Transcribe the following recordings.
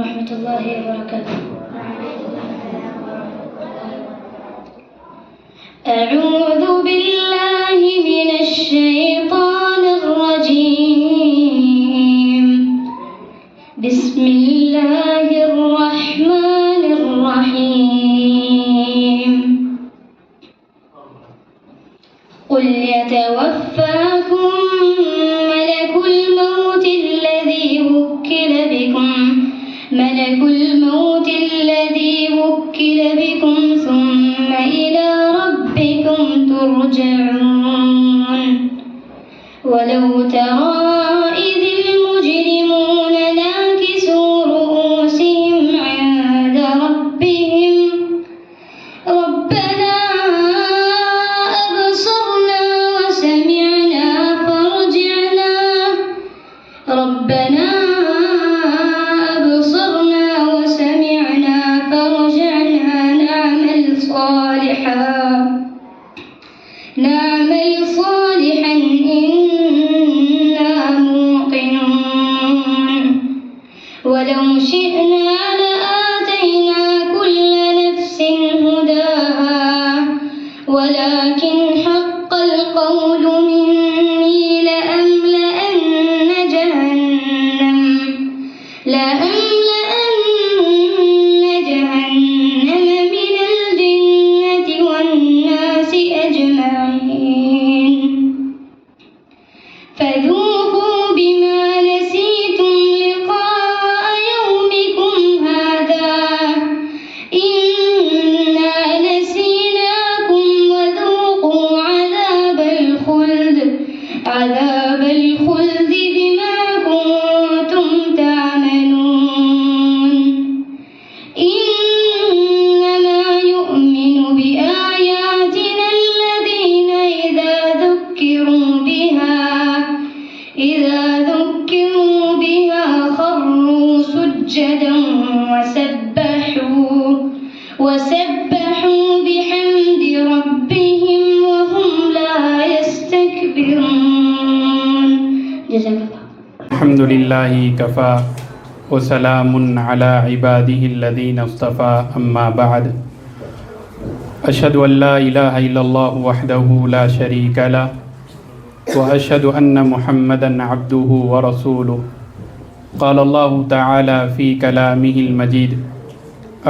ورحمة الله وبركاته. أعوذ بالله من الشيطان الرجيم. بسم الله الرحمن الرحيم. قل يتوفاكم ملك الموت الذي وكل بكم ثم إلى ربكم ترجعون. ولو ترى إذ المجرمون ناكسوا رؤوسهم عند ربهم ربنا أبصرنا وسمعنا فارجعنا نعمل صالحا إنا موقنون. ولو شئنا لآتينا كل نفس هداها ولكن حق القول مني لأملأن جهنم من الجنة والناس أجمعين. فذوقوا بما نسيتم لقاء يومكم هذا إنا نسيناكم وذوقوا عذاب الخلد بما كنتم تعملون. إنما يؤمن بآياتنا الذين إذا ذكروا بها خروا سجدا وسبحوا بحمد ربهم وهم لا يستكبرون. جزاك الله. الحمد لله كفى وسلام على عباده الذين اصطفى أما بعد. أشهد أن لا إله إلا الله وحده لا شريك له وأشهد أن محمدًا عبده ورسوله. قال الله تعالى في كلامه المجيد: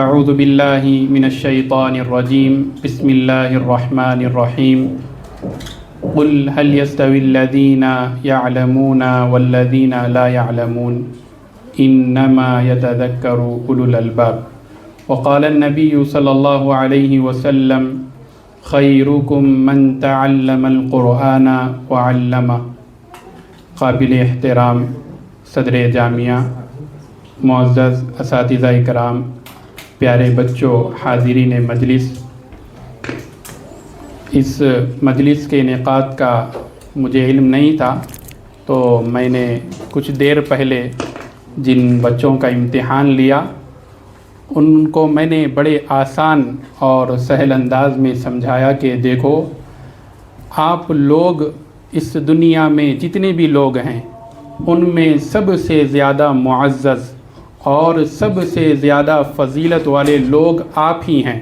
أعوذ بالله من الشيطان الرجيم. بسم الله الرحمن الرحيم. قل هل يستوي الذين يعلمون والذين لا يعلمون إنما يتذكر أولو الألباب. وقال النبي صلی اللہ علیہ وسلم: خیرکم من تعلم القرآن وعلمہ. قابل احترام صدر جامعہ، معزز اساتذہ اکرام، پیارے بچوں، حاضرین مجلس، اس مجلس کے انعقاد کا مجھے علم نہیں تھا، تو میں نے کچھ دیر پہلے جن بچوں کا امتحان لیا ان کو میں نے بڑے آسان اور سہل انداز میں سمجھایا کہ دیکھو، آپ لوگ اس دنیا میں جتنے بھی لوگ ہیں ان میں سب سے زیادہ معزز اور سب سے زیادہ فضیلت والے لوگ آپ ہی ہیں.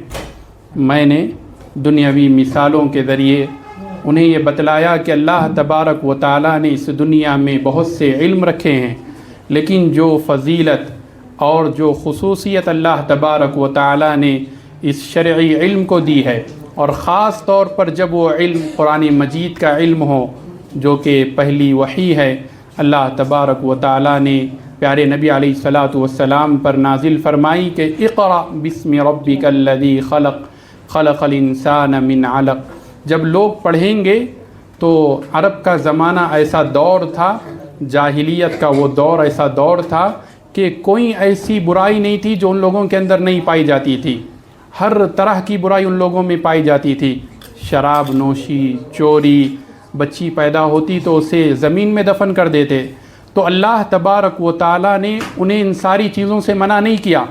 میں نے دنیاوی مثالوں کے ذریعے انہیں یہ بتلایا کہ اللہ تبارک و تعالیٰ نے اس دنیا میں بہت سے علم رکھے ہیں، لیکن جو فضیلت اور جو خصوصیت اللہ تبارک و تعالیٰ نے اس شرعی علم کو دی ہے، اور خاص طور پر جب وہ علم قرآن مجید کا علم ہو جو کہ پہلی وحی ہے، اللہ تبارک و تعالیٰ نے پیارے نبی علیہ الصلاۃ والسلام پر نازل فرمائی کہ اقرأ بسم ربک الذی خلق خلق الانسان من علق. جب لوگ پڑھیں گے تو عرب کا زمانہ ایسا دور تھا، جاہلیت کا وہ دور ایسا دور تھا کہ کوئی ایسی برائی نہیں تھی جو ان لوگوں کے اندر نہیں پائی جاتی تھی. ہر طرح کی برائی ان لوگوں میں پائی جاتی تھی. شراب نوشی، چوری، بچی پیدا ہوتی تو اسے زمین میں دفن کر دیتے. تو اللہ تبارک و تعالیٰ نے انہیں ان ساری چیزوں سے منع نہیں کیا.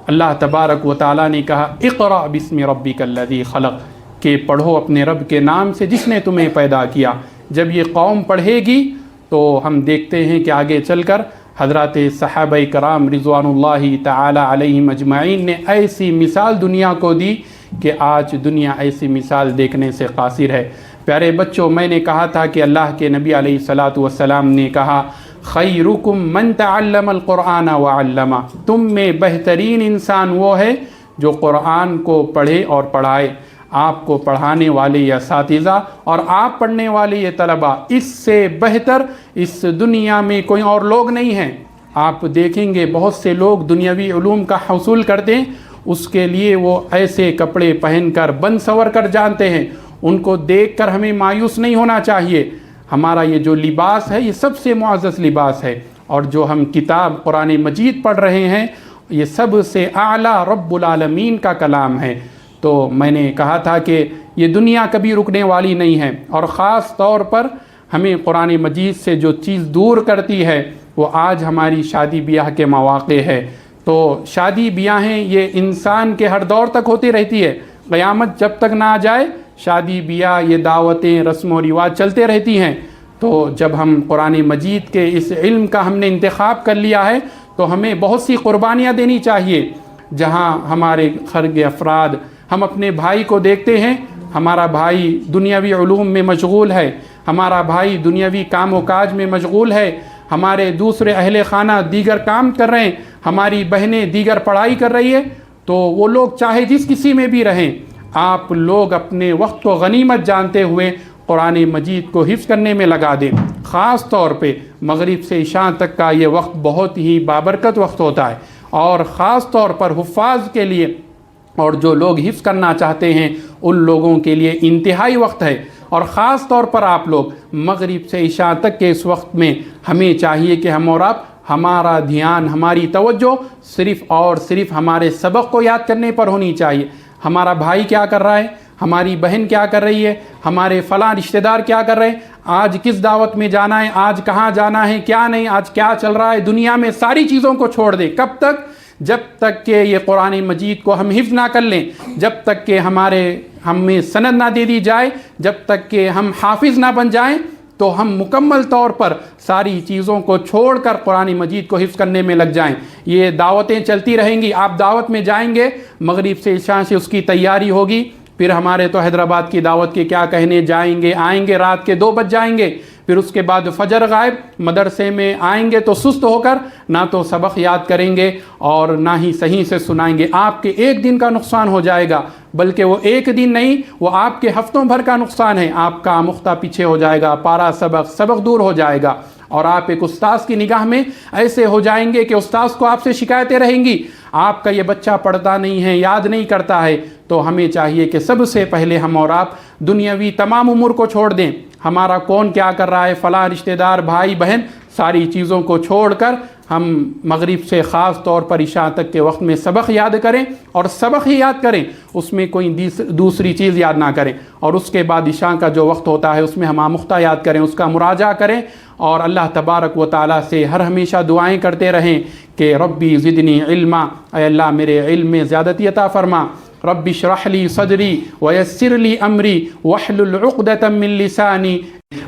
اللہ تبارک و تعالیٰ نے کہا اقرأ بسم ربک الذی خلق، کہ پڑھو اپنے رب کے نام سے جس نے تمہیں پیدا کیا. جب یہ قوم پڑھے گی تو ہم دیکھتے ہیں کہ آگے چل کر حضرات صحابہ کرام رضوان اللہ تعالی علیہم اجمعین نے ایسی مثال دنیا کو دی کہ آج دنیا ایسی مثال دیکھنے سے قاصر ہے۔ پیارے بچوں، میں نے کہا تھا کہ اللہ کے نبی علیہ الصلاۃ والسلام نے کہا خیرکم من تعلم القرآن وعلمہ، تم میں بہترین انسان وہ ہے جو قرآن کو پڑھے اور پڑھائے۔ آپ کو پڑھانے والے یہ اساتذہ اور آپ پڑھنے والے یہ طلبہ، اس سے بہتر اس دنیا میں کوئی اور لوگ نہیں ہیں۔ آپ دیکھیں گے بہت سے لوگ دنیاوی علوم کا حصول کرتے ہیں، اس کے لیے وہ ایسے کپڑے پہن کر بن سور کر جانتے ہیں، ان کو دیکھ کر ہمیں مایوس نہیں ہونا چاہیے۔ ہمارا یہ جو لباس ہے یہ سب سے معزز لباس ہے، اور جو ہم کتاب قرآن مجید پڑھ رہے ہیں یہ سب سے اعلیٰ رب العالمین کا کلام ہے۔ تو میں نے کہا تھا کہ یہ دنیا کبھی رکنے والی نہیں ہے، اور خاص طور پر ہمیں قرآن مجید سے جو چیز دور کرتی ہے وہ آج ہماری شادی بیاہ کے مواقع ہے۔ تو شادی بیاہیں یہ انسان کے ہر دور تک ہوتی رہتی ہے، قیامت جب تک نہ آ جائے شادی بیاہ، یہ دعوتیں، رسم و رواج چلتے رہتی ہیں۔ تو جب ہم قرآن مجید کے اس علم کا ہم نے انتخاب کر لیا ہے تو ہمیں بہت سی قربانیاں دینی چاہیے۔ جہاں ہمارے گھر کے افراد، ہم اپنے بھائی کو دیکھتے ہیں، ہمارا بھائی دنیاوی علوم میں مشغول ہے، ہمارا بھائی دنیاوی کام و کاج میں مشغول ہے، ہمارے دوسرے اہل خانہ دیگر کام کر رہے ہیں، ہماری بہنیں دیگر پڑھائی کر رہی ہے، تو وہ لوگ چاہے جس کسی میں بھی رہیں، آپ لوگ اپنے وقت کو غنیمت جانتے ہوئے قرآن مجید کو حفظ کرنے میں لگا دیں۔ خاص طور پہ مغرب سے عشاء تک کا یہ وقت بہت ہی بابرکت وقت ہوتا ہے، اور خاص طور پر حفاظ کے لیے اور جو لوگ حفظ کرنا چاہتے ہیں ان لوگوں کے لیے انتہائی وقت ہے۔ اور خاص طور پر آپ لوگ مغرب سے عشاء تک کے اس وقت میں ہمیں چاہیے کہ ہم اور آپ، ہمارا دھیان، ہماری توجہ صرف اور صرف ہمارے سبق کو یاد کرنے پر ہونی چاہیے۔ ہمارا بھائی کیا کر رہا ہے، ہماری بہن کیا کر رہی ہے، ہمارے فلاں رشتہ دار کیا کر رہے ہیں، آج کس دعوت میں جانا ہے، آج کہاں جانا ہے، کیا نہیں، آج کیا چل رہا ہے دنیا میں، ساری چیزوں کو چھوڑ دیں۔ کب تک؟ جب تک کہ یہ قرآن مجید کو ہم حفظ نہ کر لیں، جب تک کہ ہمیں سند نہ دے دی جائے، جب تک کہ ہم حافظ نہ بن جائیں، تو ہم مکمل طور پر ساری چیزوں کو چھوڑ کر قرآن مجید کو حفظ کرنے میں لگ جائیں۔ یہ دعوتیں چلتی رہیں گی، آپ دعوت میں جائیں گے، مغرب سے عشاء سے اس کی تیاری ہوگی، پھر ہمارے تو حیدرآباد کی دعوت کے کیا کہنے، جائیں گے آئیں گے رات کے 2 بج جائیں گے، پھر اس کے بعد فجر غائب، مدرسے میں آئیں گے تو سست ہو کر نہ تو سبق یاد کریں گے اور نہ ہی صحیح سے سنائیں گے۔ آپ کے ایک دن کا نقصان ہو جائے گا، بلکہ وہ ایک دن نہیں، وہ آپ کے ہفتوں بھر کا نقصان ہے۔ آپ کا آموختہ پیچھے ہو جائے گا، پارا سبق دور ہو جائے گا، اور آپ ایک استاذ کی نگاہ میں ایسے ہو جائیں گے کہ استاذ کو آپ سے شکایتیں رہیں گی، آپ کا یہ بچہ پڑھتا نہیں ہے، یاد نہیں کرتا ہے۔ تو ہمیں چاہیے کہ سب سے پہلے ہم اور آپ دنیاوی تمام امور کو چھوڑ دیں۔ ہمارا کون کیا کر رہا ہے، فلاں رشتہ دار، بھائی بہن، ساری چیزوں کو چھوڑ کر ہم مغرب سے خاص طور پر عشاء تک کے وقت میں سبق یاد کریں، اور سبق ہی یاد کریں، اس میں کوئی دوسری چیز یاد نہ کریں۔ اور اس کے بعد عشاء کا جو وقت ہوتا ہے اس میں ہم آموختہ یاد کریں، اس کا مراجعہ کریں، اور اللہ تبارک و تعالیٰ سے ہر ہمیشہ دعائیں کرتے رہیں کہ ربی زدنی علما، اے اللہ میرے علم میں زیادتی عطا فرما، رب اشرح لی صدری ویسر لی امری واحلل عقدۃ من لسانی۔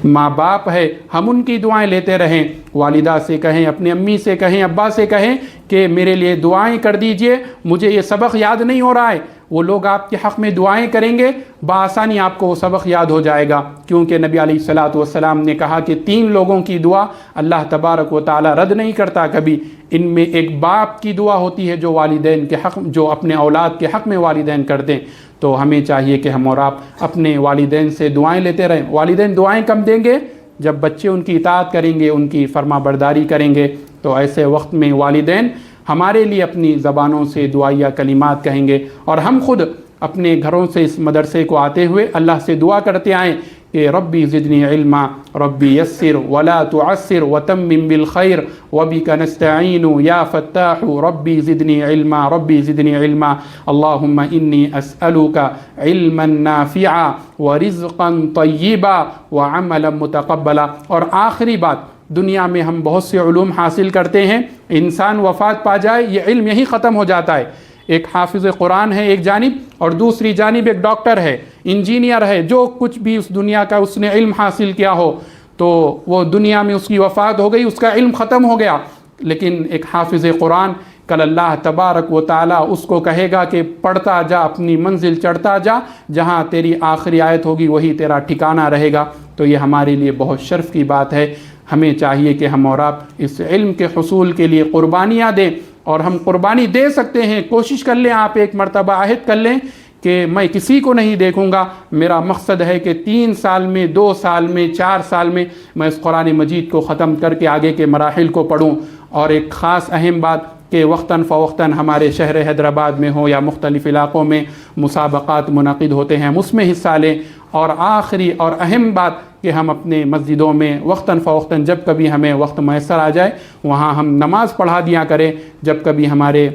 ماں باپ ہے، ہم ان کی دعائیں لیتے رہیں، والدہ سے کہیں، اپنی امی سے کہیں، ابا سے کہیں کہ میرے لیے دعائیں کر دیجئے، مجھے یہ سبق یاد نہیں ہو رہا ہے۔ وہ لوگ آپ کے حق میں دعائیں کریں گے، بآسانی آپ کو وہ سبق یاد ہو جائے گا، کیونکہ نبی علیہ الصلاۃ والسلام نے کہا کہ 3 لوگوں کی دعا اللہ تبارک و تعالی رد نہیں کرتا کبھی۔ ان میں ایک باپ کی دعا ہوتی ہے جو والدین کے حق، جو اپنے اولاد کے حق میں والدین کر دیں۔ تو ہمیں چاہیے کہ ہم اور آپ اپنے والدین سے دعائیں لیتے رہیں۔ والدین دعائیں کم دیں گے جب بچے ان کی اطاعت کریں گے، ان کی فرما برداری کریں گے، تو ایسے وقت میں والدین ہمارے لیے اپنی زبانوں سے دعائیہ کلمات کہیں گے، اور ہم خود اپنے گھروں سے اس مدرسے کو آتے ہوئے اللہ سے دعا کرتے آئیں کہ ربی زدنی علما، ربی یسر ولا تعسر وتمم بالخیر وبک نستعین یا فتاح، ربی زدنی علما، ربی زدنی علما، اللہم انی اسألک علما نافعا ورزقا طیبا وعملا متقبلا۔ اور آخری بات، دنیا میں ہم بہت سے علوم حاصل کرتے ہیں، انسان وفات پا جائے یہ علم یہی ختم ہو جاتا ہے۔ ایک حافظ قرآن ہے ایک جانب، اور دوسری جانب ایک ڈاکٹر ہے، انجینئر ہے، جو کچھ بھی اس دنیا کا اس نے علم حاصل کیا ہو، تو وہ دنیا میں اس کی وفات ہو گئی، اس کا علم ختم ہو گیا۔ لیکن ایک حافظ قرآن کل اللہ تبارک و تعالیٰ اس کو کہے گا کہ پڑھتا جا، اپنی منزل چڑھتا جا، جہاں تیری آخری آیت ہوگی وہی تیرا ٹھکانہ رہے گا۔ تو یہ ہمارے لیے بہت شرف کی بات ہے۔ ہمیں چاہیے کہ ہم اور آپ اس علم کے حصول کے لیے قربانیاں دیں، اور ہم قربانی دے سکتے ہیں۔ کوشش کر لیں، آپ ایک مرتبہ عہد کر لیں کہ میں کسی کو نہیں دیکھوں گا، میرا مقصد ہے کہ 3 سال میں، 2 سال میں، 4 سال میں میں اس قرآن مجید کو ختم کر کے آگے کے مراحل کو پڑھوں۔ اور ایک خاص اہم بات کہ وقتاً فوقتاً ہمارے شہر حیدرآباد میں ہو یا مختلف علاقوں میں مسابقات منعقد ہوتے ہیں، ہم اس میں حصہ لیں۔ اور آخری اور اہم بات کہ ہم اپنے مسجدوں میں وقتاً فوقتاً جب کبھی ہمیں وقت میسر آ جائے وہاں ہم نماز پڑھا دیا کریں۔ جب کبھی ہمارے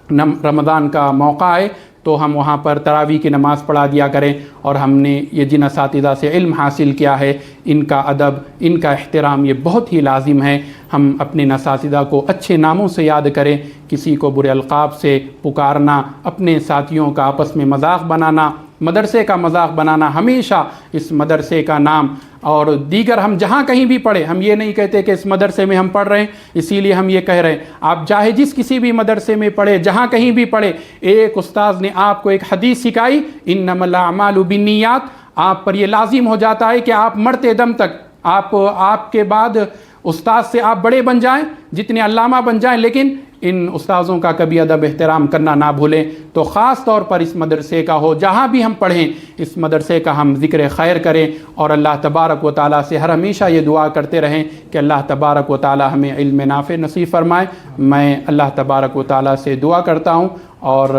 رمضان کا موقع آئے تو ہم وہاں پر تراویح کی نماز پڑھا دیا کریں۔ اور ہم نے یہ جن اساتذہ سے علم حاصل کیا ہے، ان کا ادب، ان کا احترام یہ بہت ہی لازم ہے۔ ہم اپنے اساتذہ کو اچھے ناموں سے یاد کریں، کسی کو برے القاب سے پکارنا، اپنے ساتھیوں کا آپس میں مذاق بنانا، مدرسے کا مذاق بنانا، ہمیشہ اس مدرسے کا نام اور دیگر ہم جہاں کہیں بھی پڑھیں، ہم یہ نہیں کہتے کہ اس مدرسے میں ہم پڑھ رہے ہیں اسی لیے ہم یہ کہہ رہے ہیں۔ آپ چاہے جس کسی بھی مدرسے میں پڑھے، جہاں کہیں بھی پڑھے، ایک استاذ نے آپ کو ایک حدیث سکھائی، انما الاعمال بالنیات، آپ پر یہ لازم ہو جاتا ہے کہ آپ مرتے دم تک آپ کے بعد استاد سے آپ بڑے بن جائیں، جتنے علامہ بن جائیں، لیکن ان استاذوں کا کبھی ادب احترام کرنا نہ بھولیں۔ تو خاص طور پر اس مدرسے کا ہو، جہاں بھی ہم پڑھیں، اس مدرسے کا ہم ذکر خیر کریں، اور اللہ تبارک و تعالیٰ سے ہر ہمیشہ یہ دعا کرتے رہیں کہ اللہ تبارک و تعالیٰ ہمیں علم نافع نصیب فرمائے۔ میں اللہ تبارک و تعالیٰ سے دعا کرتا ہوں، اور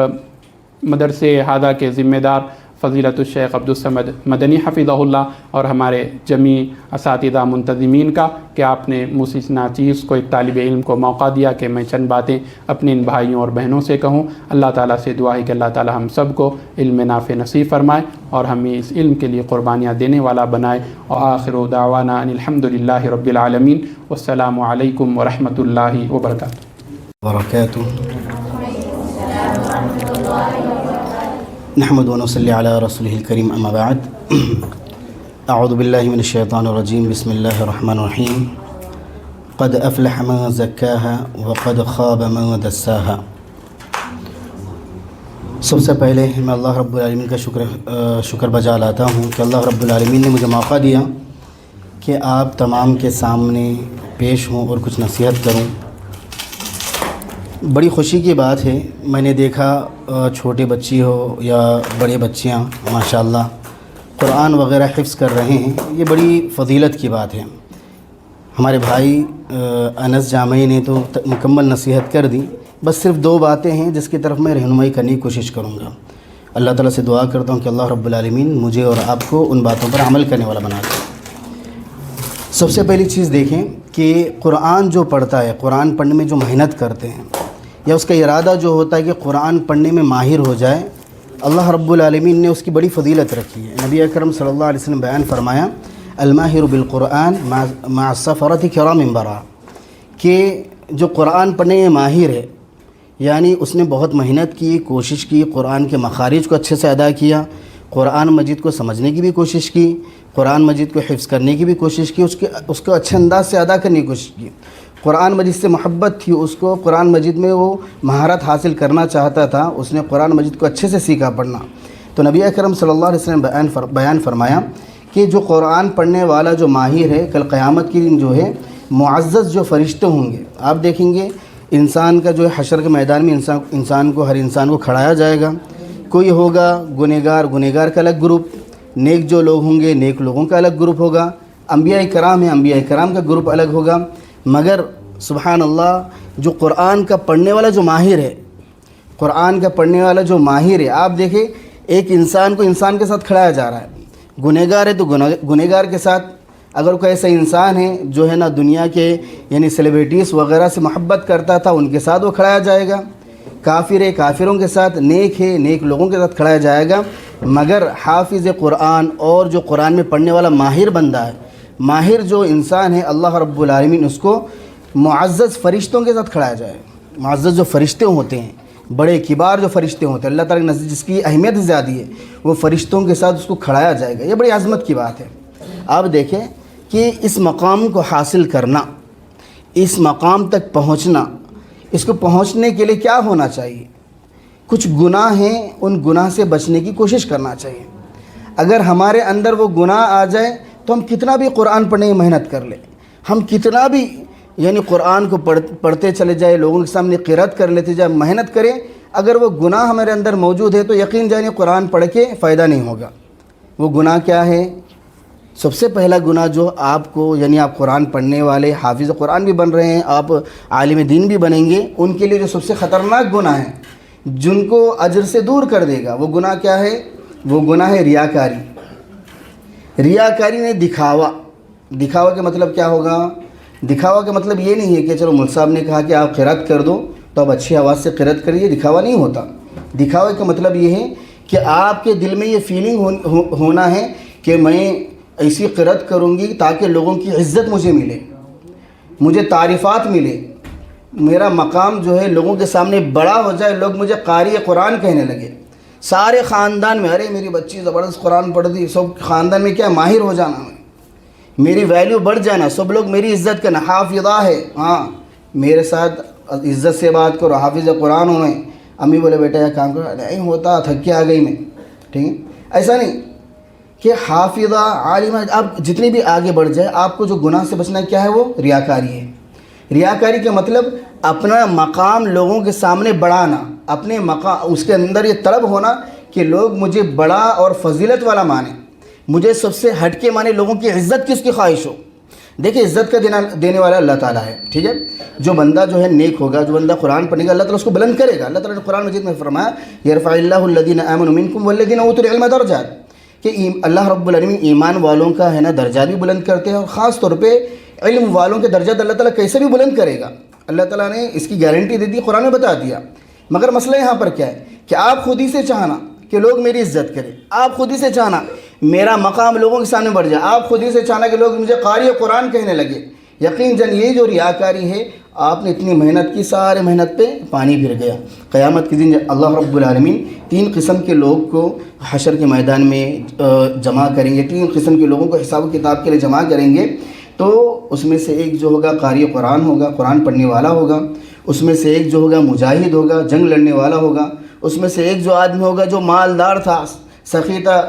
مدرسے ہادہ کے ذمہ دار فضیلت الشیخ عبدالصمد مدنی حفظہ اللہ اور ہمارے جمیع اساتذہ منتظمین کا کہ آپ نے موسیس ناچیز کو ایک طالب علم کو موقع دیا کہ میں چند باتیں اپنے ان بھائیوں اور بہنوں سے کہوں۔ اللہ تعالیٰ سے دعا ہے کہ اللہ تعالیٰ ہم سب کو علم نافع نصیب فرمائے اور ہمیں اس علم کے لیے قربانیاں دینے والا بنائے۔ وآخر دعوانا ان الحمد للہ رب العالمین، والسلام علیکم ورحمۃ اللہ وبرکاتہ۔ نحمد و نصلی علی رسولہ الکریم، اما بعد، اعوذ باللہ من الشیطان الرجیم، بسم اللہ الرحمن الرحیم۔ قد افلح من زکاہا وقد خواب من دساہا۔ سب سے پہلے میں اللہ رب العالمین کا شکر بجا لاتا ہوں کہ اللہ رب العالمین نے مجھے موقع دیا کہ آپ تمام کے سامنے پیش ہوں اور کچھ نصیحت کروں۔ بڑی خوشی کی بات ہے، میں نے دیکھا چھوٹے بچی ہو یا بڑے بچیاں ماشاءاللہ قرآن وغیرہ حفظ کر رہے ہیں، یہ بڑی فضیلت کی بات ہے۔ ہمارے بھائی انس جامعی نے تو مکمل نصیحت کر دی، بس صرف 2 باتیں ہیں جس کی طرف میں رہنمائی کرنے کی کوشش کروں گا۔ اللہ تعالیٰ سے دعا کرتا ہوں کہ اللہ رب العالمین مجھے اور آپ کو ان باتوں پر عمل کرنے والا بنا دے۔ سب سے پہلی چیز دیکھیں کہ قرآن جو پڑھتا ہے، قرآن پڑھنے میں جو محنت کرتے ہیں، یا اس کا ارادہ جو ہوتا ہے کہ قرآن پڑھنے میں ماہر ہو جائے، اللہ رب العالمین نے اس کی بڑی فضیلت رکھی ہے۔ نبی اکرم صلی اللہ علیہ وسلم بیان فرمایا، الماہر بالقرآن مع السفرۃ کرام بررہ، کہ جو قرآن پڑھنے میں ماہر ہے، یعنی اس نے بہت محنت کی، کوشش کی، قرآن کے مخارج کو اچھے سے ادا کیا، قرآن مجید کو سمجھنے کی بھی کوشش کی، قرآن مجید کو حفظ کرنے کی بھی کوشش کی، اس کو اچھے انداز سے ادا کرنے کی کوشش کی، قرآن مجید سے محبت تھی، اس کو قرآن مجید میں وہ مہارت حاصل کرنا چاہتا تھا، اس نے قرآن مجید کو اچھے سے سیکھا پڑھنا۔ تو نبی اکرم صلی اللہ علیہ وسلم بیان فرمایا کہ جو قرآن پڑھنے والا جو ماہر ہے، کل قیامت کے دن جو ہے معزز جو فرشتے ہوں گے، آپ دیکھیں گے انسان کا جو ہے حشر کے میدان میں ہر انسان کو کھڑایا جائے گا۔ کوئی ہوگا گنہگار کا الگ گروپ، نیک جو لوگ ہوں گے نیک لوگوں کا الگ گروپ ہوگا، انبیاء کرام ہیں انبیاء کرام کا گروپ الگ ہوگا۔ مگر سبحان اللہ، جو قرآن کا پڑھنے والا جو ماہر ہے، قرآن کا پڑھنے والا جو ماہر ہے، آپ دیکھیں ایک انسان کو انسان کے ساتھ کھڑایا جا رہا ہے، گنہگار ہے تو گنہگار کے ساتھ، اگر کوئی ایسا انسان ہے جو ہے نا دنیا کے یعنی سیلیبریٹیز وغیرہ سے محبت کرتا تھا، ان کے ساتھ وہ کھڑایا جائے گا، کافر ہے کافروں کے ساتھ، نیک ہے نیک لوگوں کے ساتھ کھڑایا جائے گا۔ مگر حافظ قرآن اور جو قرآن میں پڑھنے والا ماہر بندہ ہے، ماہر جو انسان ہے، اللہ رب العالمین اس کو معزز فرشتوں کے ساتھ کھڑایا جائے۔ معزز جو فرشتے ہوتے ہیں، بڑے کبار جو فرشتے ہوتے ہیں، اللہ تعالیٰ کے نزدیک جس کی اہمیت زیادہ ہے، وہ فرشتوں کے ساتھ اس کو کھڑایا جائے گا۔ یہ بڑی عظمت کی بات ہے۔ آپ دیکھیں کہ اس مقام کو حاصل کرنا، اس مقام تک پہنچنا، اس کو پہنچنے کے لیے کیا ہونا چاہیے؟ کچھ گناہ ہیں، ان گناہ سے بچنے کی کوشش کرنا چاہیے۔ اگر ہمارے اندر وہ گناہ آ جائے تو ہم کتنا بھی قرآن پڑھنے کی محنت کر لیں، ہم کتنا بھی یعنی قرآن کو پڑھتے چلے جائے، لوگوں کے سامنے قرأت کر لیتے جائے، محنت کریں، اگر وہ گناہ ہمارے اندر موجود ہے تو یقین جانیے قرآن پڑھ کے فائدہ نہیں ہوگا۔ وہ گناہ کیا ہے؟ سب سے پہلا گناہ جو آپ کو یعنی آپ قرآن پڑھنے والے حافظ قرآن بھی بن رہے ہیں، آپ عالم دین بھی بنیں گے، ان کے لیے جو سب سے خطرناک گناہ ہے جن کو اجر سے دور کر دے گا، وہ گناہ کیا ہے؟ وہ گناہ ہے ریاکاری۔ ریاکاری نے دکھاوا کا مطلب کیا ہوگا؟ دکھاوا کا مطلب یہ نہیں ہے کہ چلو مول صاحب نے کہا کہ آپ قرأت کر دو تو اب اچھی آواز سے قرأت کریے، دکھاوا نہیں ہوتا۔ دکھاوے کا مطلب یہ ہے کہ آپ کے دل میں یہ فیلنگ ہونا ہے کہ میں ایسی قرأت کروں گی تاکہ لوگوں کی عزت مجھے ملے، مجھے تعریفات ملے، میرا مقام جو ہے لوگوں کے سامنے بڑا ہو جائے، لوگ مجھے قاری قرآن کہنے لگے، سارے خاندان میں ارے میری بچی زبردست قرآن پڑھتی، سب خاندان میں کیا ماہر ہو جانا، میری ویلیو بڑھ جانا، سب لوگ میری عزت کرنا، حافظہ ہے، ہاں میرے ساتھ عزت سے بات کرو، حافظ قرآن ہوں میں۔ امی بولے بیٹا یہ کام کرو، نہیں ہوتا، تھک کے آ گئی میں، ٹھیک ہے؟ ایسا نہیں کہ حافظہ عالمہ آپ جتنی بھی آگے بڑھ جائے، آپ کو جو گناہ سے بچنا کیا ہے؟ وہ ریاکاری ہے۔ ریاکاری کا مطلب اپنا مقام لوگوں کے سامنے بڑھانا، اپنے مقام اس کے اندر یہ طلب ہونا کہ لوگ مجھے بڑا اور فضیلت والا مانیں، مجھے سب سے ہٹ کے مانے، لوگوں کی عزت کی اس کی خواہش ہو۔ دیکھیں عزت کا دینے والا اللہ تعالیٰ ہے، ٹھیک ہے؟ جو بندہ جو ہے نیک ہوگا، جو بندہ قرآن پڑھے گا، اللہ تعالیٰ اس کو بلند کرے گا۔ اللہ تعالیٰ نے قرآن مجید میں فرمایا یرفع اللہ الذین آمنوا منکم والذین اوتوا العلم درجات، کہ اللہ رب العالمین ایمان والوں کا ہے نا درجات بھی بلند کرتے ہیں، اور خاص طور پہ علم والوں کے درجات اللہ تعالیٰ کیسے بھی بلند کرے گا، اللہ تعالیٰ نے اس کی گارنٹی دے دی، قرآن میں بتا دیا۔ مگر مسئلہ یہاں پر کیا ہے کہ آپ خود ہی سے چاہنا کہ لوگ میری عزت کریں، آپ خود ہی سے چاہنا میرا مقام لوگوں کے سامنے بڑھ جائے، آپ خود ہی سے چاہنا کہ لوگ مجھے قاری قرآن کہنے لگے، یقین جن یہ جو ریاکاری ہے، آپ نے اتنی محنت کی، سارے محنت پہ پانی گر گیا۔ قیامت کے دن اللہ رب العالمین 3 قسم کے لوگ کو حشر کے میدان میں جمع کریں گے، 3 قسم کے لوگوں کو حساب و کتاب کے لیے جمع کریں گے۔ تو اس میں سے ایک جو ہوگا قاری قرآن ہوگا، قرآن پڑھنے والا ہوگا، اس میں سے ایک جو ہوگا مجاہد ہوگا، جنگ لڑنے والا ہوگا، اس میں سے ایک جو آدمی ہوگا جو مالدار تھا، سخی تھا،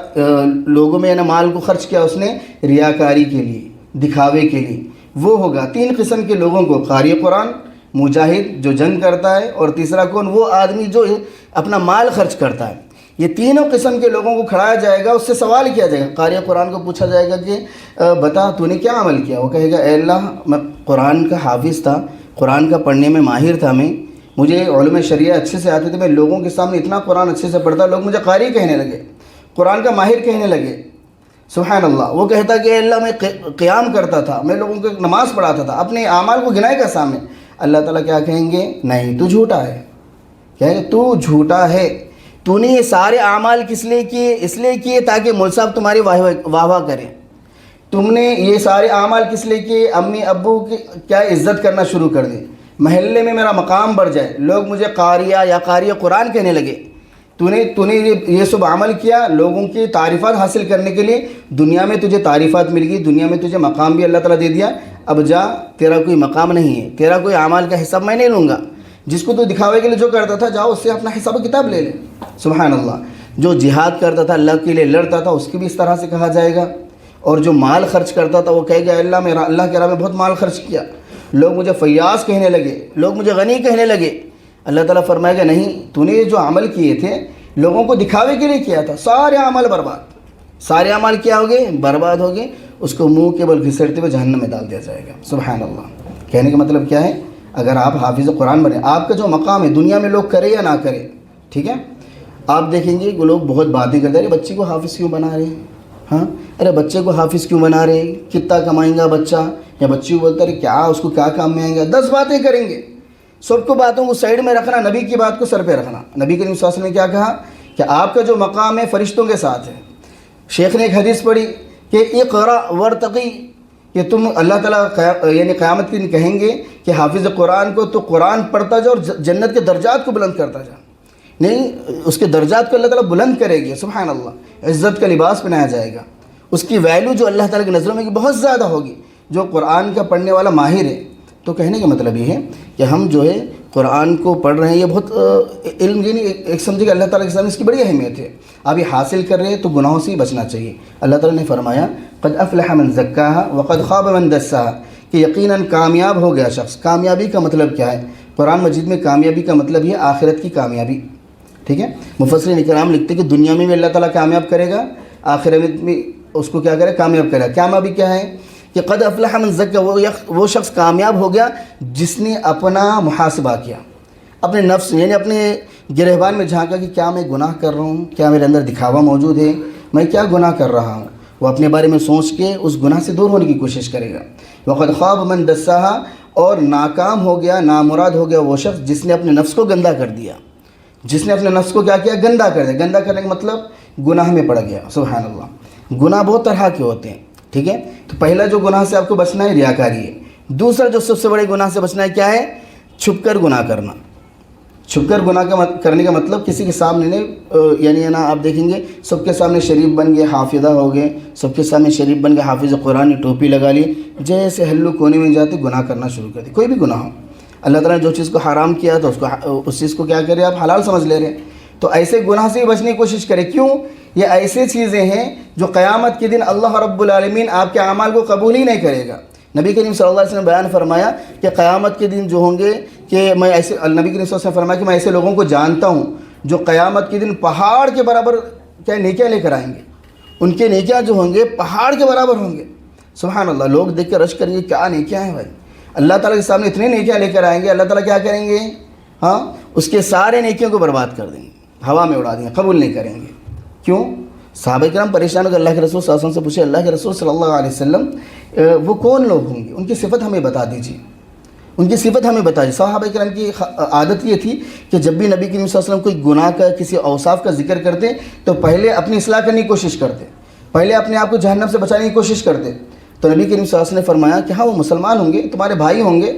لوگوں میں مال کو خرچ کیا اس نے ریاکاری کے لیے، دکھاوے کے لیے، وہ ہوگا۔ 3 قسم کے لوگوں کو، قاری قرآن، مجاہد جو جنگ کرتا ہے، اور تیسرا کون؟ وہ آدمی جو اپنا مال خرچ کرتا ہے۔ یہ تینوں قسم کے لوگوں کو کھڑایا جائے گا، اس سے سوال کیا جائے گا۔ قاری قرآن کو پوچھا جائے گا کہ بتا تو نے کیا عمل کیا؟ وہ کہے گا اے اللہ میں قرآن کا حافظ تھا، قرآن کا پڑھنے میں ماہر تھا، مجھے علوم شریعہ اچھے سے آتے تھے، میں لوگوں کے سامنے اتنا قرآن اچھے سے پڑھتا، لوگ مجھے قاری کہنے لگے، قرآن کا ماہر کہنے لگے، سبحان اللہ۔ وہ کہتا کہ اے اللہ میں قیام کرتا تھا، میں لوگوں کو نماز پڑھاتا تھا، اپنے اعمال کو گنائے گا سامنے۔ اللہ تعالیٰ کیا کہیں گے؟ نہیں، تو جھوٹا ہے۔ کہیں گے تو جھوٹا ہے، تو نے یہ سارے اعمال کس لیے کیے؟ اس لیے کیے تاکہ مول صاحب تمہاری واہ واہ کریں۔ تم نے یہ سارے اعمال کس لیے کیے؟ امی ابو کی کیا عزت کرنا شروع کر دی، محلے میں میرا مقام بڑھ جائے، لوگ مجھے قاریہ یا قاری قرآن کہنے لگے۔ تو نے یہ سب عمل کیا لوگوں کی تعریفات حاصل کرنے کے لیے، دنیا میں تجھے تعریفات مل گئی، دنیا میں تجھے مقام بھی اللہ تعالیٰ دے دیا، اب جا، تیرا کوئی مقام نہیں ہے، تیرا کوئی اعمال کا حساب میں نہیں لوں گا۔ جس کو تو دکھاوے کے لیے جو کرتا تھا، جاؤ اس سے اپنا حساب و کتاب لے لے۔ سبحان اللہ۔ جو جہاد کرتا تھا، اللہ کے لیے لڑتا تھا، اس کی بھی اس طرح سے کہا جائے گا۔ اور جو مال خرچ کرتا تھا، وہ کہے گا اللہ میرا اللہ کے راہ میں بہت مال خرچ کیا، لوگ مجھے فیاض کہنے لگے، لوگ مجھے غنی کہنے لگے۔ اللہ تعالیٰ فرمائے گا نہیں، تو نے جو عمل کیے تھے لوگوں کو دکھاوے کے لیے کیا تھا، سارے عمل برباد، سارے عمل کیا ہو گئے؟ برباد ہو گئے۔ اس کو منہ کے بل گھسیٹتے ہوئے جہنم میں ڈال دیا جائے گا۔ سبحان اللہ۔ کہنے کا مطلب کیا ہے؟ اگر آپ حافظ قرآن بنے، آپ کا جو مقام ہے دنیا میں لوگ کرے یا نہ کرے، ٹھیک ہے، آپ دیکھیں گے کہ لوگ بہت باتیں کرتے ہیں، ارے بچے کو حافظ کیوں بنا رہے ہیں، ہاں ارے بچے کو حافظ کیوں بنا رہے ہیں، کتنا کمائیں گا بچہ، یا بچی کو بولتا ہے کیا اس کو کیا کام میں آئیں گا، 10 باتیں کریں گے۔ سب کو باتوں کو سائڈ میں رکھنا، نبی کی بات کو سر پہ رکھنا۔ نبی کریم صلی اللہ علیہ وسلم نے کیا کہا کہ آپ کا جو مقام ہے فرشتوں کے ساتھ ہے۔ شیخ نے ایک حدیث پڑھی کہ اقرا ورتقی، کہ تم اللہ تعالیٰ یعنی قیامت کے دن کہیں گے کہ حافظ قرآن کو تو قرآن پڑھتا جا اور جنت کے درجات کو بلند کرتا جا، نہیں اس کے درجات کو اللہ تعالیٰ بلند کرے گی۔ سبحان اللہ۔ عزت کا لباس پہنایا جائے گا، اس کی ویلیو جو اللہ تعالیٰ کی نظروں میں بہت زیادہ ہوگی۔ جو قرآن کا پڑھنے والا ماہر ہے، تو کہنے کا مطلب یہ ہے کہ ہم جو ہے قرآن کو پڑھ رہے ہیں، یہ بہت علم یعنی ایک سمجھے کہ اللہ تعالیٰ کے سامنے اس کی بڑی اہمیت ہے. آپ یہ حاصل کر رہے ہیں تو گناہوں سے ہی بچنا چاہیے. اللہ تعالیٰ نے فرمایا قد افلح من زکاہا وقد خاب من دساہا، کہ یقیناً کامیاب ہو گیا شخص. کامیابی کا مطلب کیا ہے؟ قرآن مجید میں کامیابی کا مطلب یہ آخرت کی کامیابی. ٹھیک ہے، مفسرین اکرام لکھتے ہیں کہ دنیا میں بھی اللہ تعالیٰ کامیاب کرے گا، آخرت میں بھی اس کو کیا کرے؟ کامیاب کرے گا. کامیابی کیا ہے کہ قد افلح من زکا، وہ شخص کامیاب ہو گیا جس نے اپنا محاسبہ کیا، اپنے نفس یعنی اپنے گرہبان میں جھانکا کہ کیا میں گناہ کر رہا ہوں، کیا میرے اندر دکھاوا موجود ہے، میں کیا گناہ کر رہا ہوں. وہ اپنے بارے میں سوچ کے اس گناہ سے دور ہونے کی کوشش کرے گا. وقد خاب من دساہا، اور ناکام ہو گیا، نامراد ہو گیا وہ شخص جس نے اپنے نفس کو گندا کر دیا. جس نے اپنے نفس کو کیا کیا؟ گندا کر دیا. گندا کرنے کا مطلب گناہ میں پڑ گیا. سبحان اللہ. گناہ بہت طرح کے ہوتے ہیں. ٹھیک ہے، تو پہلا جو گناہ سے آپ کو بچنا ہے ریاکاری ہے. دوسرا جو سب سے بڑے گناہ سے بچنا ہے کیا ہے؟ چھپ کر گناہ کرنا. چھپ کر گناہ کرنے کا مطلب کسی کے سامنے نہیں، یعنی نا آپ دیکھیں گے سب کے سامنے شریف بن گئے، حافظہ ہو گئے، سب کے سامنے شریف بن گئے، حافظ قرآن، ٹوپی لگا لی، جیسے ہلو کونے میں جاتے گناہ کرنا شروع کر دی. کوئی بھی گناہ ہو، اللہ تعالیٰ نے جو چیز کو حرام کیا تو اس چیز کو کیا کرے؟ آپ حلال سمجھ لے رہے ہیں. تو ایسے گناہ سے بچنے کی کوشش کریں. کیوں؟ یہ ایسے چیزیں ہیں جو قیامت کے دن اللہ رب العالمین آپ کے اعمال کو قبول ہی نہیں کرے گا. نبی کریم صلی اللہ علیہ وسلم نے بیان فرمایا کہ قیامت کے دن جو ہوں گے کہ میں ایسے، نبی کریم صلی اللہ علیہ وسلم نے فرمایا کہ میں ایسے لوگوں کو جانتا ہوں جو قیامت کے دن پہاڑ کے برابر کیا نیکیاں لے کر آئیں گے. ان کے نیکیاں جو ہوں گے پہاڑ کے برابر ہوں گے. سبحان اللہ. لوگ دیکھ کر رش کریں گے کیا نیکیاں ہیں بھائی. اللہ تعالیٰ کے سامنے اتنے نیکیاں لے کر آئیں گے، اللہ تعالیٰ کیا کریں گے؟ ہاں، اس کے سارے نیکیوں کو برباد کر دیں گے، ہوا میں اڑا دیں گے، قبول نہیں کریں گے. کیوں؟ صحابہ کرام پریشان ہو کر اللہ کے رسول صلی اللہ علیہ وسلم سے پوچھے، اللہ کے رسول صلی اللہ علیہ وسلم وہ کون لوگ ہوں گے؟ ان کی صفت ہمیں بتا دیجیے، ان کی صفت ہمیں بتا دیجیے. صحابہ کرام کی عادت یہ تھی کہ جب بھی نبی کریم صلی اللہ علیہ وسلم کوئی گناہ کا، کسی اوصاف کا ذکر کرتے تو پہلے اپنی اصلاح کرنے کی کوشش کرتے، پہلے اپنے آپ کو جہنم سے بچانے کی کوشش کرتے. تو نبی کریم صلی اللہ علیہ وسلم نے فرمایا کہ ہاں وہ مسلمان ہوں گے، تمہارے بھائی ہوں گے.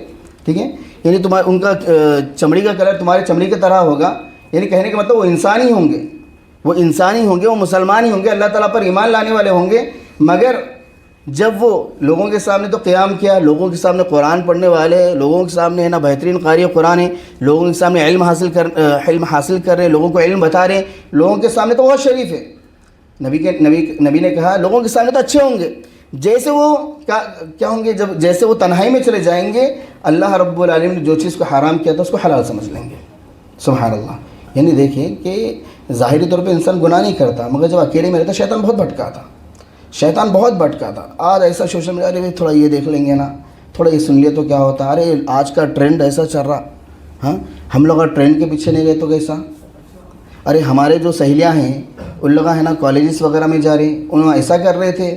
ٹھیک ہے، یعنی ان کا چمڑی کا کلر تمہارے چمڑی کی طرح ہوگا. یعنی کہنے کا مطلب وہ انسانی ہوں گے، وہ انسانی ہوں گے، وہ مسلمان ہی ہوں گے، اللہ تعالیٰ پر ایمان لانے والے ہوں گے. مگر جب وہ لوگوں کے سامنے تو قیام کیا، لوگوں کے سامنے قرآن پڑھنے والے، لوگوں کے سامنے ہے نا بہترین قاری قرآن ہے، لوگوں کے سامنے علم حاصل کر رہے ہیں، لوگوں کو علم بتا رہے ہیں، لوگوں کے سامنے تو بہت شریف ہے. نبی نے کہا لوگوں کے سامنے تو اچھے ہوں گے، جیسے وہ کیا ہوں گے؟ جیسے وہ تنہائی میں چلے جائیں گے، اللہ رب العالمین نے جو چیز کو حرام کیا تھا اس کو حلال سمجھ لیں گے. سبحان اللہ. یعنی دیکھیں کہ ظاہری طور پہ انسان گناہ نہیں کرتا، مگر جب اکیلے میں رہتا شیطان بہت بھٹکا تھا. آج ایسا سوشل میڈیا، ارے تھوڑا یہ دیکھ لیں گے نا، تھوڑا یہ سن لیے تو کیا ہوتا، ارے آج کا ٹرینڈ ایسا چل رہا، ہاں ہم لوگ اگر ٹرینڈ کے پیچھے نہیں گئے تو کیسا. ارے ہمارے جو سہیلیاں ہیں ان لوگ ہیں نا کالجز وغیرہ میں جا رہے، انہوں ایسا کر رہے تھے،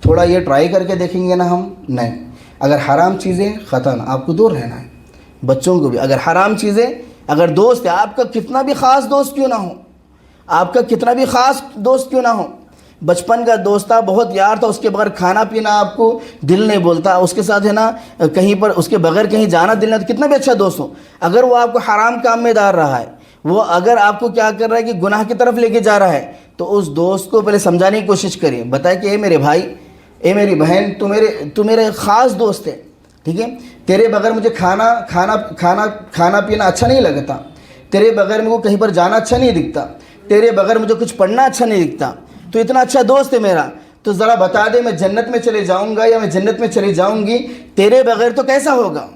تھوڑا یہ ٹرائی کر کے دیکھیں گے نا ہم. نہیں، اگر حرام چیزیں ختم، آپ کو دور رہنا ہے. بچوں کو بھی اگر حرام چیزیں، اگر دوست ہے آپ کا کتنا بھی خاص دوست کیوں نہ ہو، آپ کا کتنا بھی خاص دوست کیوں نہ ہو، بچپن کا دوست تھا، بہت یار تھا، اس کے بغیر کھانا پینا آپ کو دل نہیں بولتا، اس کے ساتھ ہے نا کہیں پر اس کے بغیر کہیں جانا دل نہیں، کتنا بھی اچھا دوست ہو، اگر وہ آپ کو حرام کام میں ڈال رہا ہے، وہ اگر آپ کو کیا کر رہا ہے کہ گناہ کی طرف لے کے جا رہا ہے، تو اس دوست کو پہلے سمجھانے کی کوشش کریں، بتائیں کہ اے میرے بھائی، اے میری بہن، تو میرے خاص دوست ہے. ٹھیک ہے، تیرے بغیر مجھے کھانا پینا اچھا نہیں لگتا، تیرے بغیر مجھے کہیں پر جانا اچھا نہیں دکھتا، تیرے بغیر مجھے کچھ پڑھنا اچھا نہیں دکھتا، تو اتنا اچھا دوست ہے میرا، تو ذرا بتا دے میں جنت میں چلے جاؤں گا یا میں جنت میں چلی جاؤں گی تیرے بغیر تو کیسا ہوگا.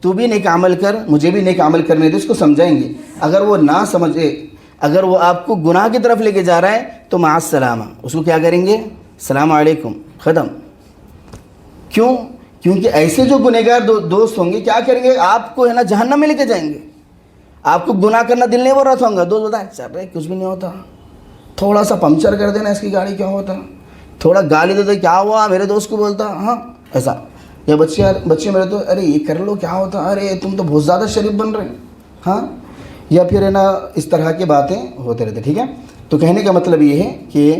تو بھی نیک عمل کر، مجھے بھی نیک عمل کرنے دے. اس کو سمجھائیں گے. اگر وہ نہ سمجھے، اگر وہ آپ کو گناہ کی طرف لے کے جا رہا ہے تو مع السلامہ، اس کو کیا کریں گے؟ السلام علیکم، ختم. کیوں؟ کیونکہ ایسے جو گنہگار دوست ہوں گے کیا کریں گے؟ آپ کو ہے نا جہنم میں لے کے جائیں گے. آپ کو گناہ کرنا دل نہیں بول رہا تھا، دوست بتائے چل رہے کچھ بھی نہیں ہوتا، تھوڑا سا پنکچر کر دینا اس کی گاڑی کیا ہوتا، تھوڑا گالی دے دے کیا ہوا، میرے دوست کو بولتا ہاں ایسا. یا بچے میرے تو ارے یہ کر لو کیا ہوتا، ارے تم تو بہت زیادہ شریف بن رہے ہیں، ہاں. یا پھر ہے نا اس طرح کی باتیں ہوتے رہتے. ٹھیک ہے، تو کہنے کا مطلب یہ ہے کہ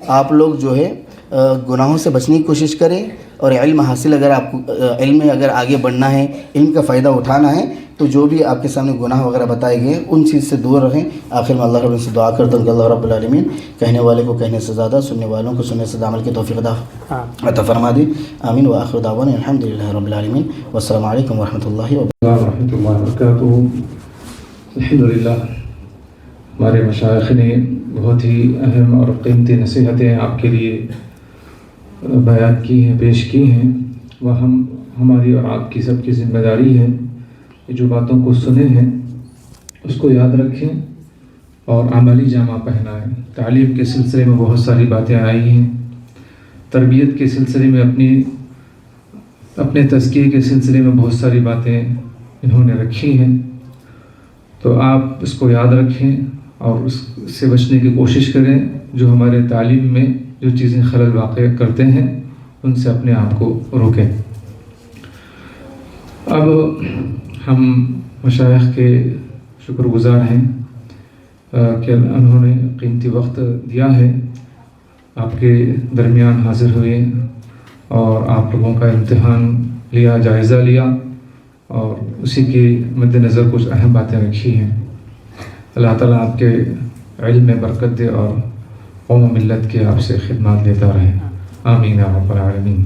آپ لوگ جو ہے گناہوں سے بچنے کی کوشش کریں، اور علم حاصل اگر آپ کو علم میں اگر آگے بڑھنا ہے، علم کا فائدہ اٹھانا ہے، تو جو بھی آپ کے سامنے گناہ وغیرہ بتائے گئے ان چیز سے دور رہیں۔ آخر میں اللہ رب العالمین سے دعا کرتا ہوں کہ اللہ رب العالمین کہنے والے کو کہنے سے زیادہ، سننے والوں کو سننے سے عمل کی توفیق عطا فرما دے۔ آمین وآخر دعوانا الحمد للہ رب العالمین، والسلام علیکم ورحمۃ اللہ وبرکاتہ۔ الحمد للہ ہمارے مشائخ نے بہت ہی اہم اور قیمتی نصیحتیں آپ کے لیے بیان کی ہیں، پیش کی ہیں، وہ ہماری اور آپ کی سب کی ذمہ داری ہے کہ جو باتوں کو سنے ہیں اس کو یاد رکھیں اور عملی جامہ پہنائیں۔ تعلیم کے سلسلے میں بہت ساری باتیں آئی ہیں، تربیت کے سلسلے میں اپنے تزکیے کے سلسلے میں بہت ساری باتیں انہوں نے رکھی ہیں، تو آپ اس کو یاد رکھیں اور اس سے بچنے کی کوشش کریں جو ہمارے تعلیم میں جو چیزیں خلل واقع کرتے ہیں ان سے اپنے آپ کو روکیں۔ اب ہم مشائخ کے شکر گزار ہیں کہ انہوں نے قیمتی وقت دیا ہے، آپ کے درمیان حاضر ہوئے اور آپ لوگوں کا امتحان لیا، جائزہ لیا اور اسی کے مد نظر کچھ اہم باتیں رکھی ہیں۔ اللہ تعالیٰ آپ کے علم میں برکت دے اور قوم و ملت کے آپ سے خدمات لیتا رہے۔ آمین یا رب العالمین۔